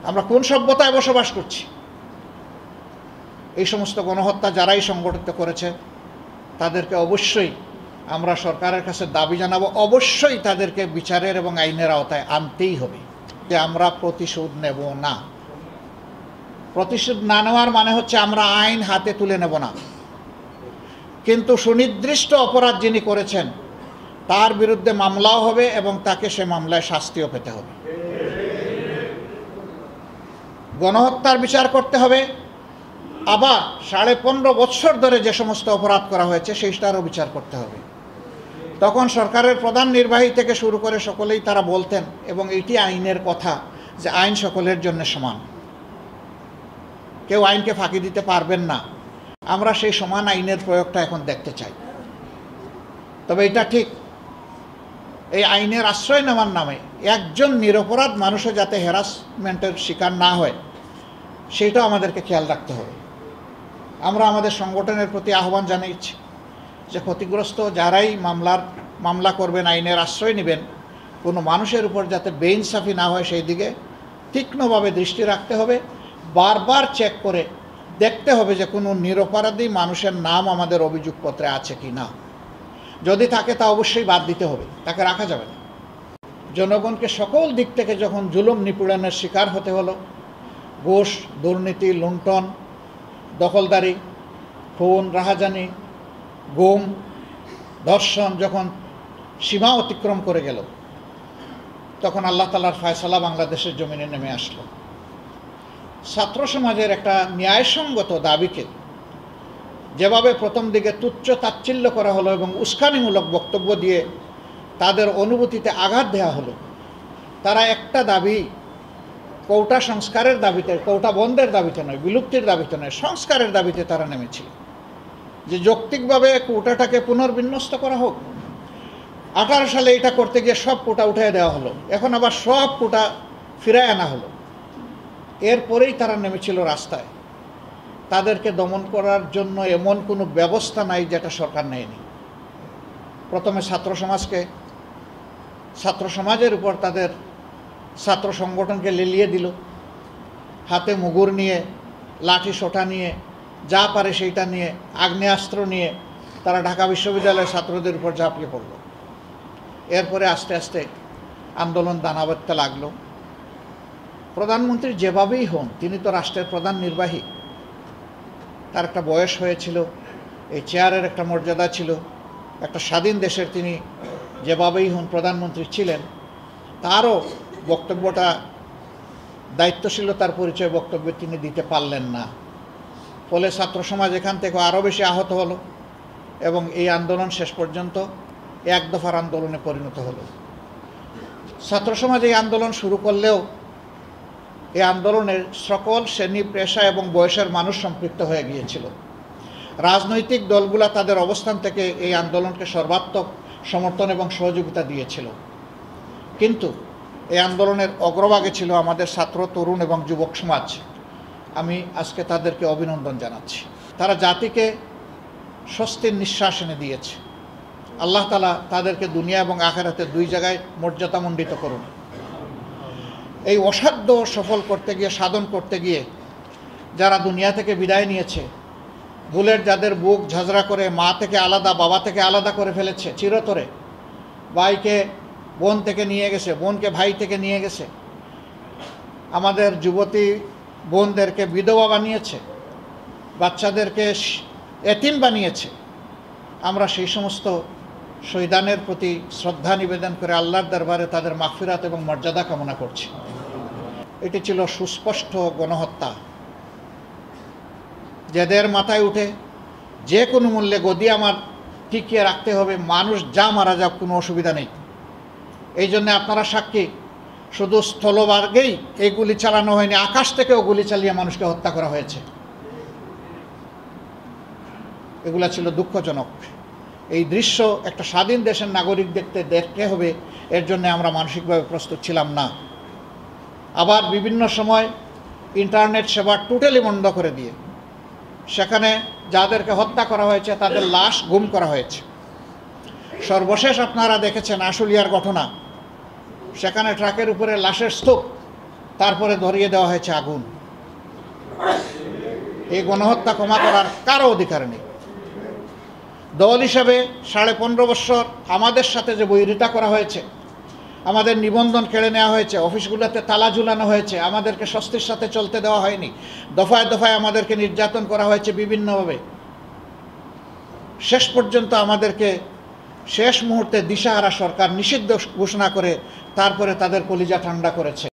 আমরা কোন সভ্যতায় বসবাস করছি? এই সমস্ত গণহত্যা যারাই সংগঠিত করেছে তাদেরকে অবশ্যই আমরা সরকারের কাছে দাবি জানাবো, অবশ্যই তাদেরকে বিচারের এবং আইনের আওতায় আনতেই হবে। যে আমরা প্রতিশোধ নেব না। প্রতিশোধ না নেওয়ার মানে হচ্ছে আমরা আইন হাতে তুলে নেব না, কিন্তু সুনির্দিষ্ট অপরাধ যিনি করেছেন তার বিরুদ্ধে মামলাও হবে এবং তাকে সে মামলায় শাস্তিও পেতে হবে। গণহত্যার বিচার করতে হবে, আবার 15.5 বছর ধরে যে সমস্ত অপরাধ করা হয়েছে সেইটারও বিচার করতে হবে। তখন সরকারের প্রধান নির্বাহী থেকে শুরু করে সকলেই তারা বলতেন, এবং এটি আইনের কথা, যে আইন সকলের জন্য সমান, কেউ আইনকে ফাঁকি দিতে পারবেন না। আমরা সেই সমান আইনের প্রয়োগটা এখন দেখতে চাই। তবে এটা ঠিক, এই আইনের আশ্রয় নেওয়ার নামে একজন নিরপরাধ মানুষও যাতে হ্যারাসমেন্টের শিকার না হয় সেইটাও আমাদেরকে খেয়াল রাখতে হবে। আমরা আমাদের সংগঠনের প্রতি আহ্বান জানিয়েছি যে ক্ষতিগ্রস্ত যারাই মামলা করবেন, আইনের আশ্রয় নেবেন, কোনো মানুষের উপর যাতে বেইনসাফি না হয় সেই দিকে তীক্ষ্ণভাবে দৃষ্টি রাখতে হবে। বারবার চেক করে দেখতে হবে যে কোনো নিরপরাধী মানুষের নাম আমাদের অভিযোগপত্রে আছে কি না। যদি থাকে তা অবশ্যই বাদ দিতে হবে, তাকে রাখা যাবে না। জনগণকে সকল দিক থেকে যখন জুলুম নিপীড়নের শিকার হতে হলো, ঘুষ, দুর্নীতি, লুণ্ঠন, দখলদারি, খুন, রাহাজানি, গুম, ধর্ষণ যখন সীমা অতিক্রম করে গেল, তখন আল্লাহ তাআলার ফয়সালা বাংলাদেশের জমিনে নেমে আসলো। ছাত্র সমাজের একটা ন্যায়সঙ্গত দাবিকে যেভাবে প্রথম দিকে তুচ্ছ তাচ্ছিল্য করা হলো এবং উস্কানিমূলক বক্তব্য দিয়ে তাদের অনুভূতিতে আঘাত দেওয়া হলো, তারা একটা দাবি, কৌটা সংস্কারের দাবিতে, কৌটা বন্ধের দাবিতে নয়, বিলুপ্তির দাবিতে নয়, সংস্কারের দাবিতে তারা নেমেছিল। যে যৌক্তিকভাবে কৌটাটাকে পুনর্বিন্যস্ত করা হোক। 18 সালে এটা করতে গিয়ে সব কোটা উঠিয়ে দেওয়া হলো, এখন আবার সব কোটা ফিরায় আনা হলো। এরপরেই তারা নেমেছিল রাস্তায়। তাদেরকে দমন করার জন্য এমন কোনো ব্যবস্থা নাই যেটা সরকার নেয়নি। প্রথমে ছাত্র সমাজের উপর তাদের ছাত্র সংগঠনকে লেলিয়ে দিল, হাতে মুগুর নিয়ে, লাঠি সোটা নিয়ে, যা পারে সেইটা নিয়ে, আগ্নেয়াস্ত্র নিয়ে তারা ঢাকা বিশ্ববিদ্যালয়ের ছাত্রদের উপর ঝাঁপিয়ে পড়ল। এরপরে আস্তে আস্তে আন্দোলন দানা বাঁধতে লাগলো। প্রধানমন্ত্রী যেভাবেই হন, তিনি তো রাষ্ট্রের প্রধান নির্বাহী, তার একটা বয়স হয়েছিল, এই চেয়ারের একটা মর্যাদা ছিল, একটা স্বাধীন দেশের তিনি যেভাবেই হন প্রধানমন্ত্রী ছিলেন, তারও বক্তব্যটা দায়িত্বশীলতার পরিচয় বক্তব্যে তিনি দিতে পারলেন না। ফলে ছাত্র সমাজ এখান থেকে আরও বেশি আহত হলো এবং এই আন্দোলন শেষ পর্যন্ত এক দফার আন্দোলনে পরিণত হলো। ছাত্র সমাজ এই আন্দোলন শুরু করলেও এই আন্দোলনের সকল শ্রেণী, পেশা এবং বয়সের মানুষ সম্পৃক্ত হয়ে গিয়েছিল। রাজনৈতিক দলগুলা তাদের অবস্থান থেকে এই আন্দোলনকে সর্বাত্মক সমর্থন এবং সহযোগিতা দিয়েছিল। কিন্তু এই আন্দোলনের অগ্রভাগে ছিল আমাদের ছাত্র, তরুণ এবং যুবক সমাজ। আমি আজকে তাদেরকে অভিনন্দন জানাচ্ছি। তারা জাতিকে স্বস্তির নিঃশ্বাস এনে দিয়েছে। আল্লাহ তাআলা তাদেরকে দুনিয়া এবং আখিরাতে দুই জায়গায় মর্যাদামণ্ডিত করুন। এই অসাধ্য সফল করতে গিয়ে, সাধন করতে গিয়ে যারা দুনিয়া থেকে বিদায় নিয়েছে, ভুলের যাদের বুক ঝাঁঝরা করে মা থেকে আলাদা, বাবা থেকে আলাদা করে ফেলেছে চিরতরে, ভাইকে বোন থেকে নিয়ে গেছে, বোনকে ভাই থেকে নিয়ে গেছে, আমাদের যুবতী বোনদেরকে বিধবা বানিয়েছে, বাচ্চাদেরকে এতিম বানিয়েছে, আমরা সেই সমস্ত শহীদানের প্রতি শ্রদ্ধা নিবেদন করে আল্লাহর দরবারে তাদের মাগফিরাত এবং মর্যাদা কামনা করছি। এটি ছিল সুস্পষ্ট গণহত্যা, যাদের মাথায় উঠে যে কোনো মূল্যে গদি আমার টিকিয়ে রাখতে হবে, মানুষ যা মারা যাক কোনো অসুবিধা নেই। এই জন্য আপনারা সাক্ষী, শুধু স্থলভাগেই এই গুলি চালানো হয়নি, আকাশ থেকেও গুলি চালিয়ে মানুষকে হত্যা করা হয়েছে। এগুলা ছিল দুঃখজনক। এই দৃশ্য একটা স্বাধীন দেশের নাগরিক দেখতে হবে, এর জন্য আমরা মানসিকভাবে প্রস্তুত ছিলাম না। আবার বিভিন্ন সময় ইন্টারনেট সেবা টোটালি বন্ধ করে দিয়ে সেখানে যাদেরকে হত্যা করা হয়েছে তাদের লাশ গুম করা হয়েছে। সর্বশেষ আপনারা দেখেছেন আশুলিয়ার ঘটনা, সেখানে ট্রাকের উপরে লাশের স্তূপ, তারপরে ধরিয়ে দেওয়া হয়েছে আগুন। এই গণহত্যা ক্ষমা করার কারো অধিকার নেই। দল হিসাবে 15.5 বছর আমাদের সাথে যে বৈরিতা করা হয়েছে, আমাদের নিবন্ধন কেড়ে নেওয়া হয়েছে, অফিসগুলোতে তালা ঝুলানো হয়েছে, আমাদেরকে স্বস্তির সাথে চলতে দেওয়া হয়নি, দফায় দফায় আমাদেরকে নির্যাতন করা হয়েছে বিভিন্নভাবে, শেষ পর্যন্ত আমাদেরকে শেষ মুহূর্তে দিশাহারা সরকার নিষিদ্ধ ঘোষণা করে তারপরে তাদের কলিজা ঠান্ডা করেছে।